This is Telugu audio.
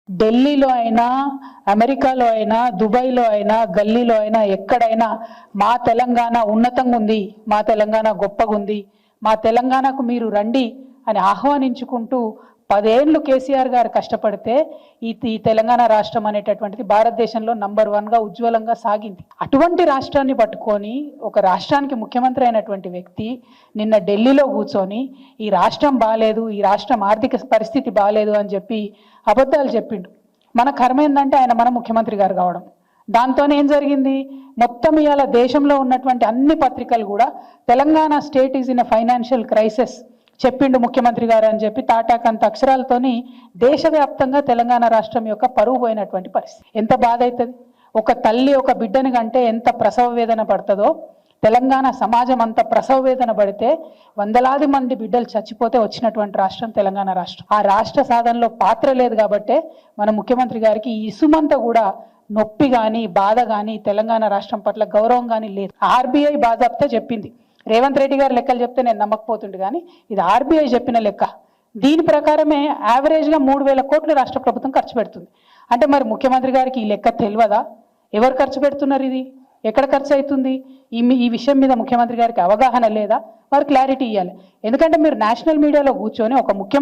ఢిల్లీలో అయినా, అమెరికాలో అయినా, దుబాయ్లో అయినా, గల్లీలో అయినా, ఎక్కడైనా మా తెలంగాణ ఉన్నతంగా ఉంది, మా తెలంగాణ గొప్పగా ఉంది, మా తెలంగాణకు మీరు రండి అని ఆహ్వానించుకుంటూ 10 ఏళ్ళు కేసీఆర్ గారు కష్టపడితే ఈ తెలంగాణ రాష్ట్రం అనేటటువంటిది భారతదేశంలో నంబర్ 1గా ఉజ్వలంగా సాగింది. అటువంటి రాష్ట్రాన్ని పట్టుకొని ఒక రాష్ట్రానికి ముఖ్యమంత్రి అయినటువంటి వ్యక్తి నిన్న ఢిల్లీలో కూర్చొని ఈ రాష్ట్రం బాలేదు, ఈ రాష్ట్రం ఆర్థిక పరిస్థితి బాలేదు అని చెప్పి అబద్ధాలు చెప్పిండు. మన కర్మ ఏంటంటే ఆయన మన ముఖ్యమంత్రి గారు కావడం. దాంతోనే ఏం జరిగింది, మొత్తం ఇవాళ దేశంలో ఉన్నటువంటి అన్ని పత్రికలు కూడా Telangana state is in a financial crisis చెప్పిండు ముఖ్యమంత్రి గారు అని చెప్పి తాటాకంత అక్షరాలతోని దేశవ్యాప్తంగా తెలంగాణ రాష్ట్రం యొక్క పరువు పోయినటువంటి పరిస్థితి. ఎంత బాధ అవుతుంది. ఒక తల్లి ఒక బిడ్డని కంటే ఎంత ప్రసవ వేదన పడుతుందో తెలంగాణ సమాజం అంత ప్రసవ వేదన పడితే వందలాది మంది బిడ్డలు చచ్చిపోతే వచ్చినటువంటి రాష్ట్రం తెలంగాణ రాష్ట్రం. ఆ రాష్ట్ర సాధనలో పాత్ర లేదు కాబట్టే మన ముఖ్యమంత్రి గారికి ఈ ఇసుమంతా కూడా నొప్పి కానీ బాధ కానీ తెలంగాణ రాష్ట్రం పట్ల గౌరవం కానీ లేదు. ఆర్బీఐ బాజాప్తా చెప్పింది. రేవంత్ రెడ్డి గారు లెక్కలు చెప్తే నేను నమ్మకపోతుండే, కానీ ఇది ఆర్బీఐ చెప్పిన లెక్క. దీని ప్రకారమే యావరేజ్గా 3,000 కోట్లు రాష్ట్ర ప్రభుత్వం ఖర్చు పెడుతుంది. అంటే మరి ముఖ్యమంత్రి గారికి ఈ లెక్క తెలియదా? ఎవరు ఖర్చు పెడుతున్నారు, ఇది ఎక్కడ ఖర్చు అవుతుంది, ఈ విషయం మీద ముఖ్యమంత్రి గారికి అవగాహన లేదా? వారు క్లారిటీ ఇవ్వాలి. ఎందుకంటే మీరు నేషనల్ మీడియాలో కూర్చొని ఒక ముఖ్యమంత్రి